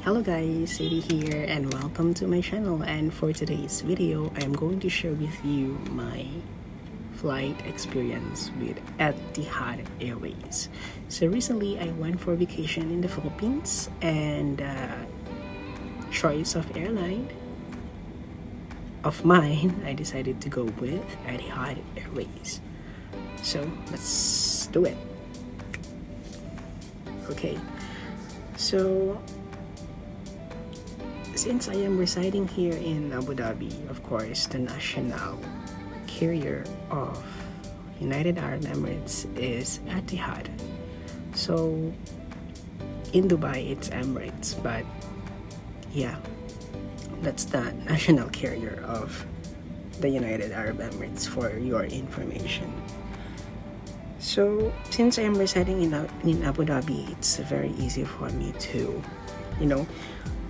Hello guys, Sadie here and welcome to my channel, and for today's video I'm going to share with you my flight experience with Etihad Airways. So recently I went for vacation in the Philippines, and choice of airline of mine, I decided to go with Etihad Airways. So let's do it. Okay, so since I am residing here in Abu Dhabi, of course, the national carrier of United Arab Emirates is Etihad. So in Dubai, it's Emirates, but yeah, that's the national carrier of the United Arab Emirates for your information. So since I am residing in Abu Dhabi, it's very easy for me to,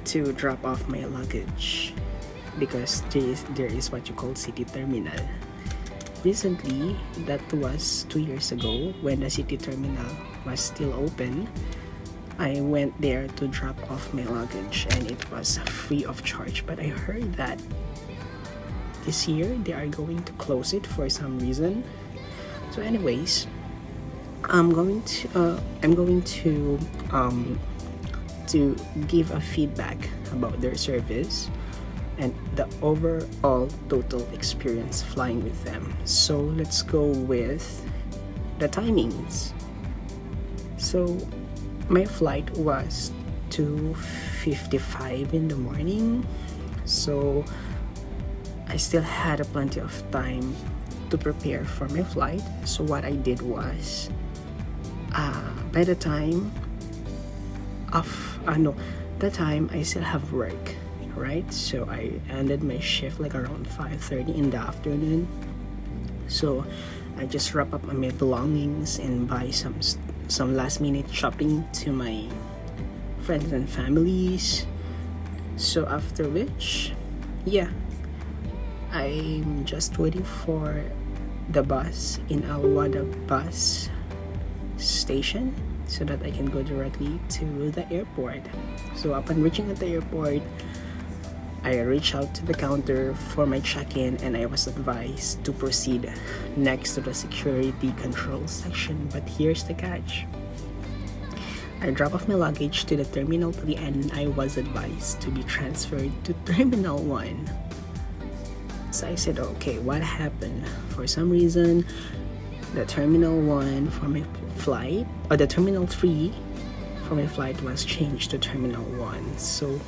to drop off my luggage, because there is what you call city terminal. Recently, that was 2 years ago, when the city terminal was still open, I went there to drop off my luggage and it was free of charge. But I heard that this year they are going to close it for some reason. So anyways, I'm going to give a feedback about their service and the overall total experience flying with them. So let's go with the timings. So my flight was 2:55 in the morning, so I still had plenty of time to prepare for my flight. So what I did was, by the time I still have work, right? So I ended my shift like around 5:30 in the afternoon. So I just wrap up my belongings and buy some last minute shopping to my friends and families. So after which, yeah, I'm just waiting for the bus in Al Wada bus station so that I can go directly to the airport. So upon reaching at the airport, I reached out to the counter for my check-in and I was advised to proceed next to the security control section. But here's the catch. I dropped off my luggage to the Terminal 3 and I was advised to be transferred to Terminal 1. So I said, okay, what happened? For some reason, the Terminal 1 for my flight, or the Terminal 3 for my flight was changed to Terminal 1. So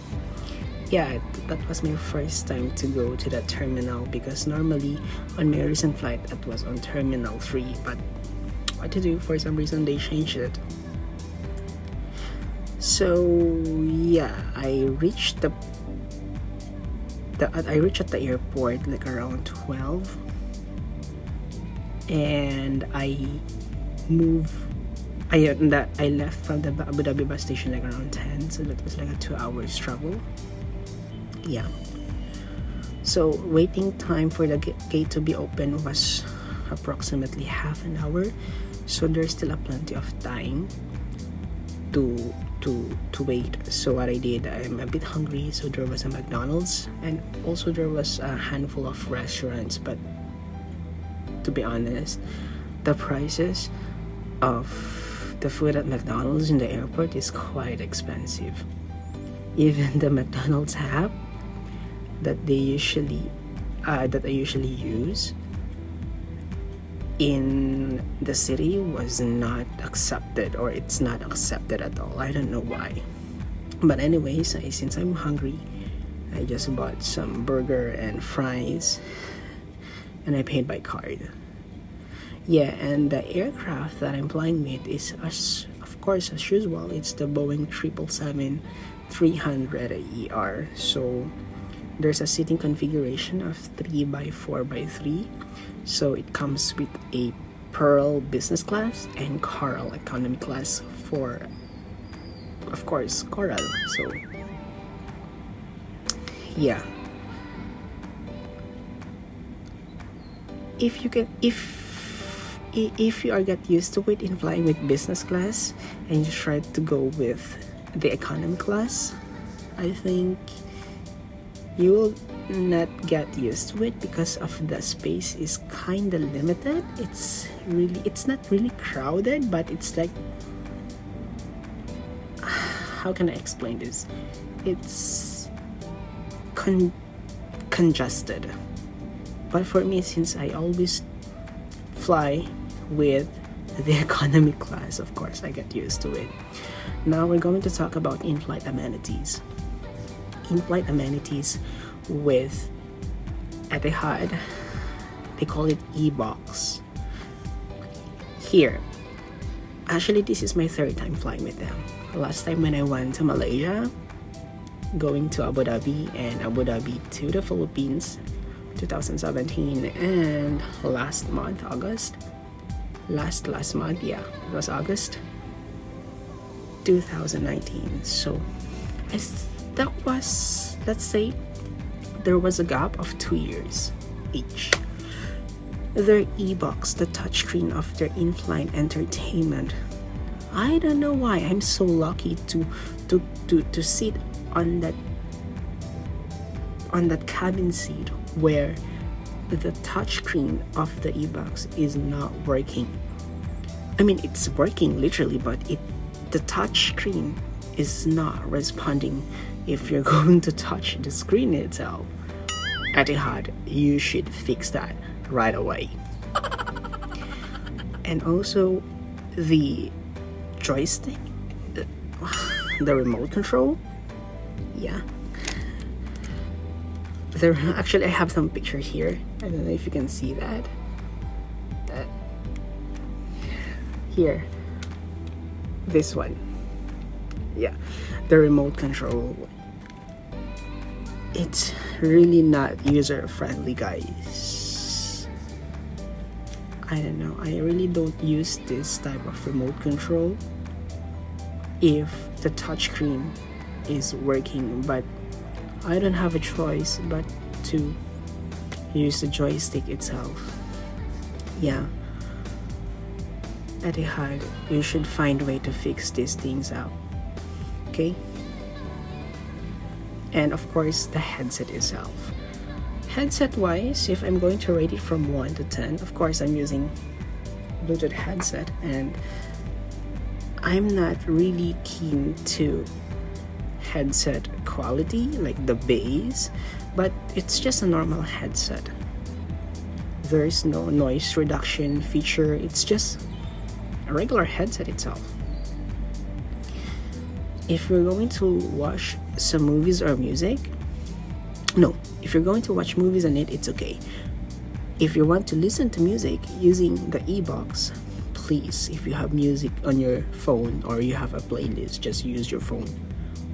yeah, that was my first time to go to that terminal, because normally on my recent flight it was on Terminal 3, but what to do, for some reason they changed it. So yeah, I reached at the airport like around 12, and I left from the Abu Dhabi bus station like around 10, so that was like a 2 hours travel. Yeah, so waiting time for the gate to be open was approximately half an hour, so there's still plenty of time to wait. So what I did, I'm a bit hungry, so there was a McDonald's and also there was a handful of restaurants, but to be honest, the prices of the food at McDonald's in the airport is quite expensive. Even the McDonald's app that I usually use in the city was not accepted, or it's not accepted at all. I don't know why. But anyways, since I'm hungry, I just bought some burger and fries and I paid by card. Yeah, and the aircraft that I'm flying with is, of course, as usual, it's the Boeing 777-300ER. So there's a seating configuration of 3x4x3. So it comes with a Pearl business class and Coral economy class for, of course, Coral. So yeah, if you are get used to it in flying with business class and you try to go with the economy class, I think you will not get used to it because of the space is kind of limited. It's not really crowded, but it's like, how can I explain this? It's congested. But for me, since I always fly with the economy class, of course I get used to it. Now we're going to talk about in-flight amenities. In-flight amenities with Etihad, they call it e-box. Here, actually this is my third time flying with them. Last time when I went to Malaysia, going to Abu Dhabi, and Abu Dhabi to the Philippines 2017, and last month August, last month, yeah, it was August 2019. So that was, let's say there was a gap of 2 years each. Their e-box, the touchscreen of their in-flight entertainment, I don't know why I'm so lucky to sit on that cabin seat where the touchscreen of the e-box is not working. I mean, it's working literally, but the touchscreen is not responding if you're going to touch the screen itself. Etihad, you should fix that right away. And also the joystick, the remote control, yeah. There, actually I have some picture here. I don't know if you can see that. Here, this one, yeah, the remote control. It's really not user friendly, guys. I don't know, I really don't use this type of remote control if the touchscreen is working, but I don't have a choice but to use the joystick itself. Yeah, Etihad, you should find a way to fix these things out, okay? And of course the headset itself. Headset wise, if I'm going to rate it from 1 to 10, of course I'm using Bluetooth headset, and I'm not really keen to headset quality like the bass, but it's just a normal headset. There's no noise reduction feature, it's just a regular headset itself. If you're going to watch some movies or music, no, if you're going to watch movies on it, it's okay. If you want to listen to music using the e-box, please, if you have music on your phone or you have a playlist, just use your phone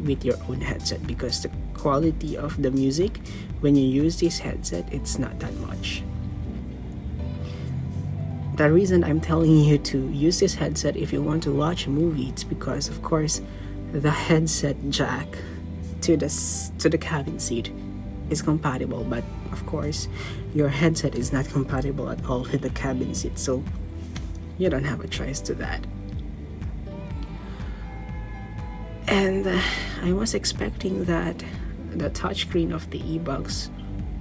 with your own headset, because the quality of the music when you use this headset, it's not that much. The reason I'm telling you to use this headset if you want to watch a movie, it's because of course the headset jack to the cabin seat is compatible, but of course your headset is not compatible at all with the cabin seat, so you don't have a choice to that. And I was expecting that the touchscreen of the e-box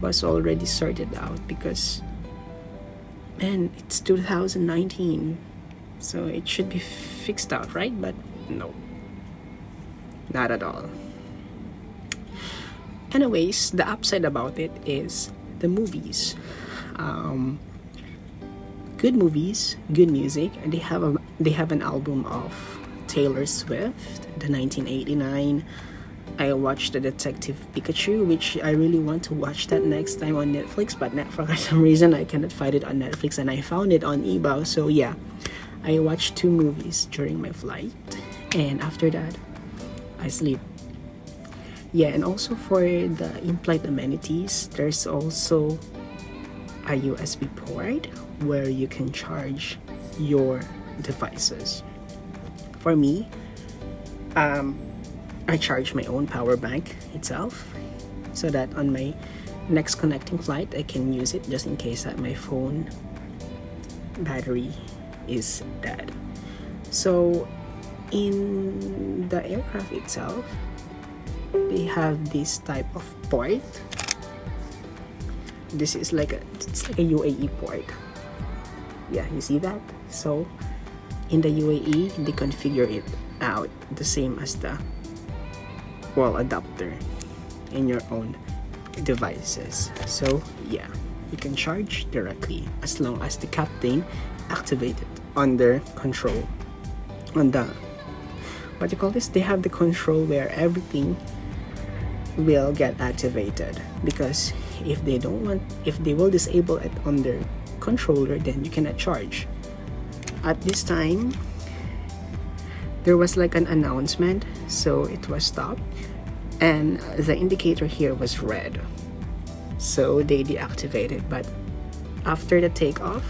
was already sorted out, because man, it's 2019, so it should be fixed out, right? But no, not at all. Anyways, the upside about it is the movies. Good movies, good music, and they have an album of Taylor Swift, the 1989. I watched the Detective Pikachu, which I really want to watch that next time on Netflix, but for some reason I cannot find it on Netflix, and I found it on eBay. So yeah, I watched 2 movies during my flight, and after that I sleep. Yeah, and also for the in-flight amenities, there's also a USB port where you can charge your devices. For me, I charge my own power bank itself, so that on my next connecting flight I can use it just in case that my phone battery is dead. So in the aircraft itself, they have this type of port. This is like it's like a UAE port. Yeah, you see that? So in the UAE, they configure it out the same as the wall adapter in your own devices. So yeah, you can charge directly as long as the captain activated under control. On the what do you call this? They have the control where everything will get activated, because if they will disable it on their controller, then you cannot charge. At this time, there was like an announcement, so it was stopped, and the indicator here was red, so they deactivated. But after the takeoff,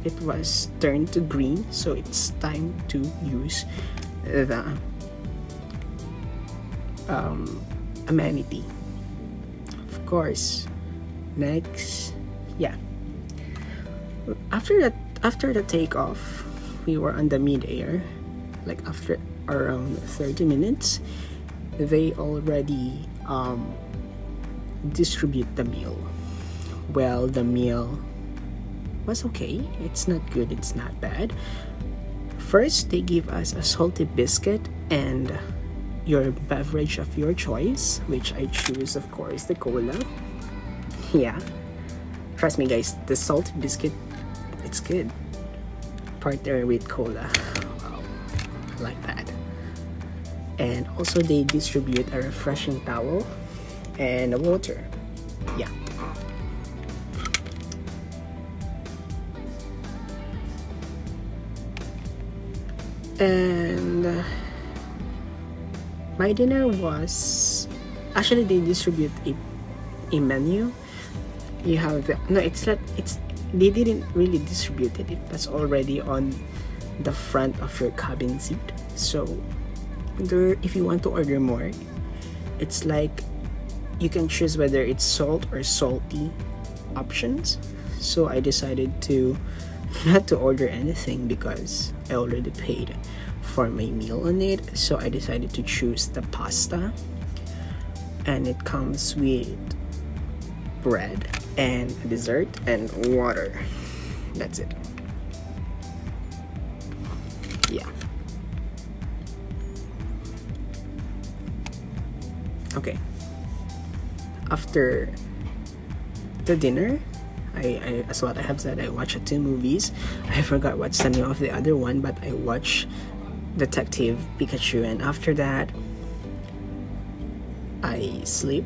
it was turned to green, so it's time to use the amenity. Of course, next, yeah. After the takeoff, we were on the mid-air. Like after around 30 minutes, they already distribute the meal. Well, the meal was okay. It's not good, it's not bad. First, they give us a salty biscuit and your beverage of your choice, which I choose, of course, the cola. Yeah, trust me guys, the salty biscuit, it's good. Partner with cola. Wow, I like that. And also they distribute a refreshing towel and a water. Yeah. And my dinner was, actually they distribute a menu. You have no, it's not, it's, they didn't really distribute it. It was already on the front of your cabin seat. So there, if you want to order more, it's like you can choose whether it's salt or salty options. So I decided to not to order anything because I already paid for my meal on it. So I decided to choose the pasta, and it comes with bread and a dessert and water. That's it. Yeah. Okay. After the dinner, I as what I have said, I watched 2 movies. I forgot what's the name of the other one, but I watched Detective Pikachu, and after that I sleep,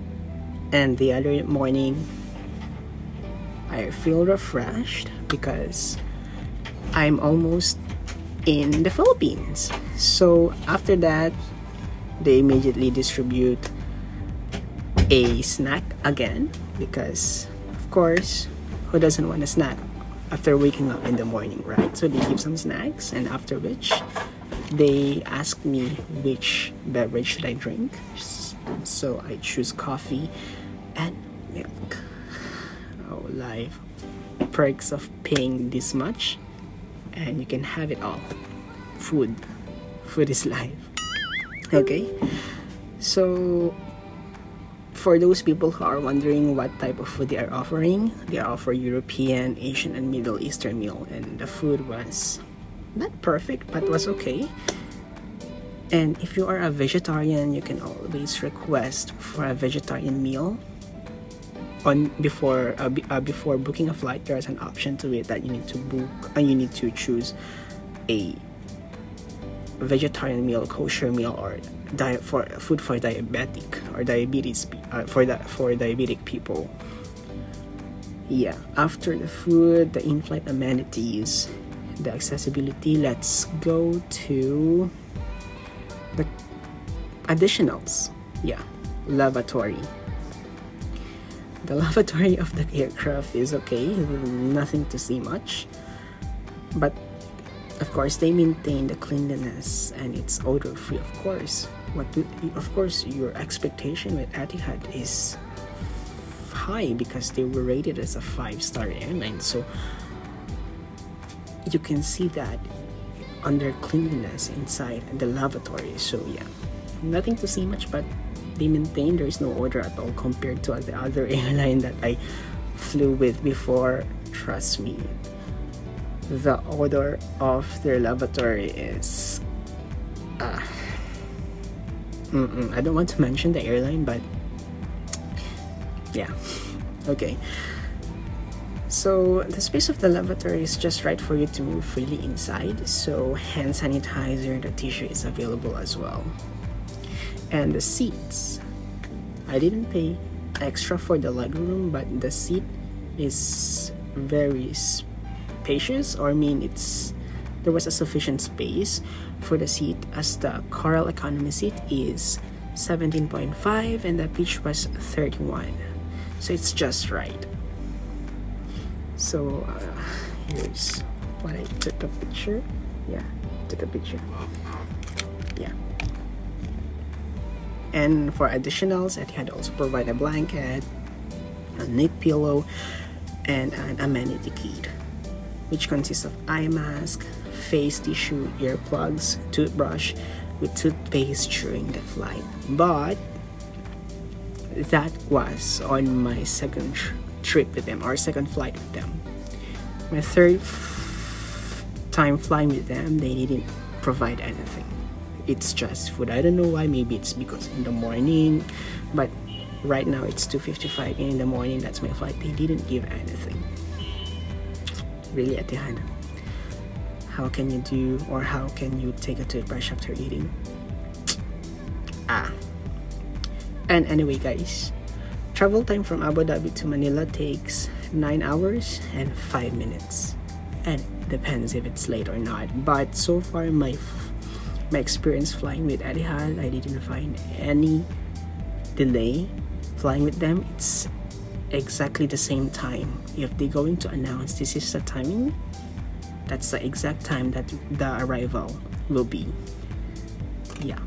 and the other morning I feel refreshed because I'm almost in the Philippines. So after that, they immediately distribute a snack again, because of course, who doesn't want a snack after waking up in the morning, right? So they give some snacks, and after which they ask me which beverage should I drink. So I choose coffee and milk. Oh, life. Perks of paying this much, and you can have it all. Food is life. Okay, so for those people who are wondering what type of food they are offering, they offer European, Asian, and Middle Eastern meal, and the food was not perfect but was okay. And if you are a vegetarian, you can always request for a vegetarian meal. On before booking a flight, there is an option to it that you need to book, and you need to choose a vegetarian meal, kosher meal, or diet for food for diabetic or diabetes for diabetic people. Yeah, after the food, the in-flight amenities, the accessibility, let's go to the additionals. Yeah, lavatory. The lavatory of the aircraft is okay, nothing to see much, but of course they maintain the cleanliness and it's odor free. Of course, your expectation with Etihad is high because they were rated as a 5-star airline, so you can see that under cleanliness inside the lavatory. So yeah, nothing to see much, but they maintain. There is no odor at all compared to the other airline that I flew with before. Trust me, the odor of their lavatory is I don't want to mention the airline, but yeah. Okay, so the space of the lavatory is just right for you to move freely inside, so hand sanitizer, the tissue is available as well. And the seats, I didn't pay extra for the legroom, but the seat is very spacious, or I mean there was a sufficient space for the seat, as the coral economy seat is 17.5 and the peach was 31, so it's just right. So here's what I took a picture. Yeah, took a picture. Yeah. And for additionals, Etihad also provide a blanket, a neck pillow, and an amenity kit, which consists of eye mask, face tissue, earplugs, toothbrush, with toothpaste during the flight. But that was on my second trip with them, or second flight with them. My third time flying with them, they didn't provide anything. It's just food. I don't know why. Maybe it's because in the morning, but right now it's 2:55 in the morning. That's my flight. They didn't give anything. Really, Etihad, how can you do, or how can you take a toothbrush after eating? And anyway, guys, travel time from Abu Dhabi to Manila takes 9 hours and 5 minutes, and depends if it's late or not. But so far, my experience flying with Etihad, I didn't find any delay flying with them. It's exactly the same time. If they're going to announce this is the timing, that's the exact time that the arrival will be. Yeah.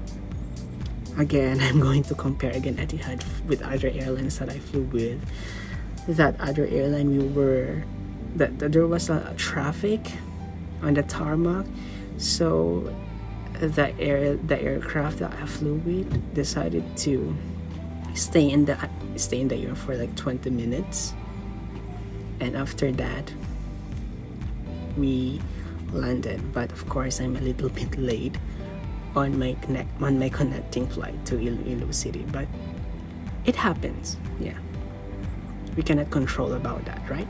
Again, I'm going to compare again Etihad with other airlines that I flew with. That other airline, there was a traffic on the tarmac, so the aircraft that I flew with decided to stay in the air for like 20 minutes, and after that we landed. But of course, I'm a little bit late on my connecting flight to Iloilo City, but it happens. Yeah, we cannot control about that, right?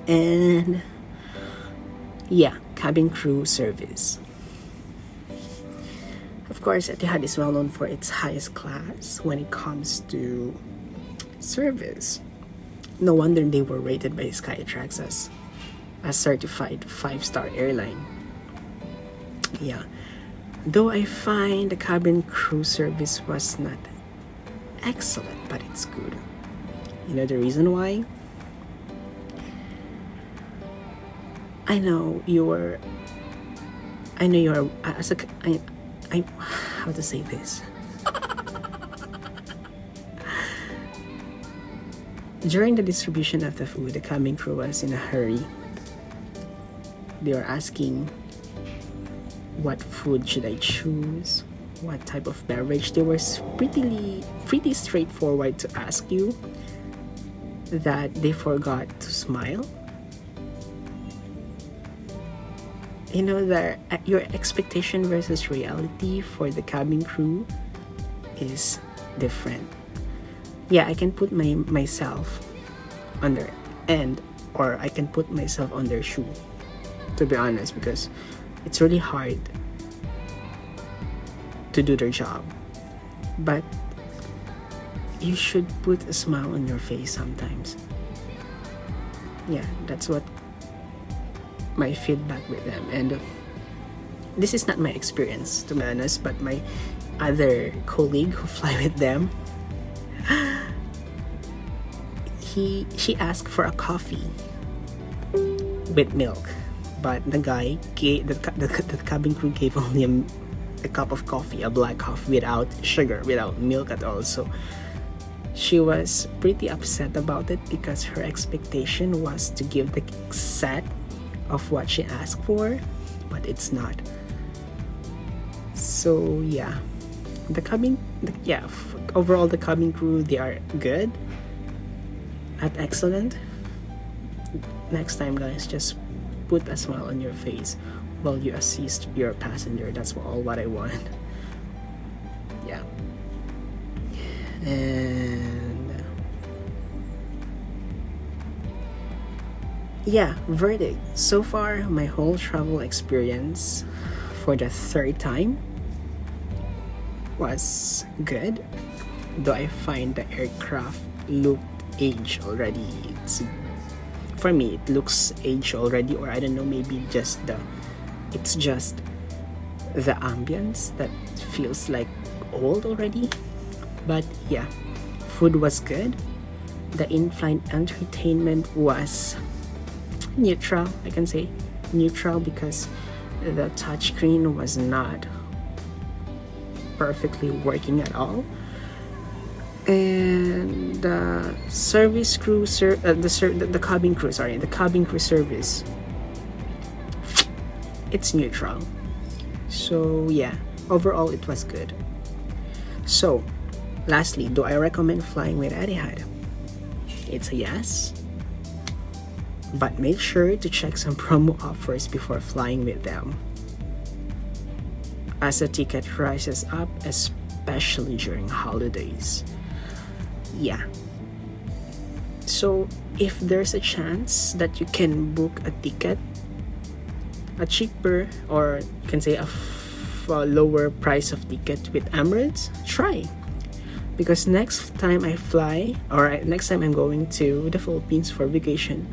And yeah, cabin crew service. Of course, Etihad is well known for its highest class when it comes to service. No wonder they were rated by Skytrax as a certified 5-star airline. Yeah, though I find the cabin crew service was not excellent, but it's good. You know the reason why? I know you are as a how to say this? During the distribution of the food, the cabin crew was in a hurry. They were asking what food should I choose, what type of beverage. They were pretty straightforward to ask you, that they forgot to smile. You know, your expectation versus reality for the cabin crew is different. Yeah, I can put myself on their end, or I can put myself on their shoe, to be honest, because it's really hard to do their job. But you should put a smile on your face sometimes. Yeah, that's what my feedback with them. And this is not my experience, to be honest, but my other colleague who fly with them, she asked for a coffee with milk, but the guy gave the cabin crew gave only a cup of coffee, a black coffee without sugar, without milk at all. So she was pretty upset about it, because her expectation was to give the set of what she asked for, but it's not. So yeah, overall the cabin crew, they are good at excellent. Next time, guys, just put a smile on your face while you assist your passenger. That's all what I want. Yeah. And yeah, verdict. So far, my whole travel experience for the third time was good, though I find the aircraft looked aged already. For me, it looks aged already, or I don't know, maybe it's just the ambience that feels like old already. But yeah, food was good. The in-flight entertainment was neutral, I can say neutral, because the touchscreen was not perfectly working at all, and the service crew the cabin crew service, it's neutral. So yeah, overall it was good. So lastly, do I recommend flying with Etihad? It's a yes, but make sure to check some promo offers before flying with them, as the ticket rises up, especially during holidays. Yeah. So if there's a chance that you can book a ticket, a cheaper, or you can say a lower price of ticket with Emirates, try. Because next time I fly, or next time I'm going to the Philippines for vacation,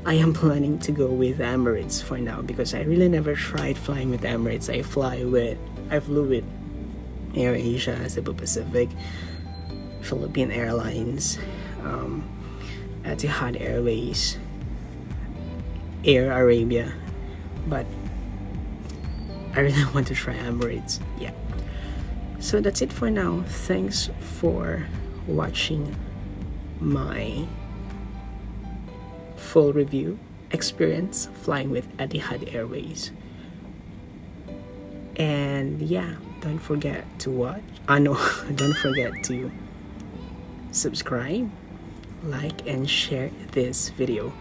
I am planning to go with Emirates for now, because I really never tried flying with Emirates. I flew with AirAsia, Cebu Pacific, Philippine Airlines, Etihad Airways, Air Arabia, but I really want to try Emirates. Yeah. So that's it for now. Thanks for watching my full review experience flying with Etihad Airways. And yeah, don't forget to don't forget to subscribe, like, and share this video.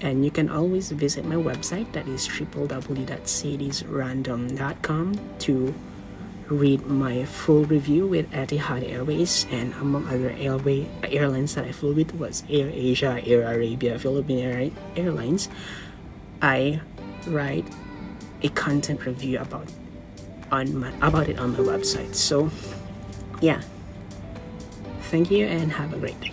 And you can always visit my website, that is www.citiesrandom.com, to read my full review with Etihad Airways, and among other airlines that I flew with was AirAsia, Air Arabia, Philippine Airlines. I write a content review about it on my website. So yeah, thank you and have a great day.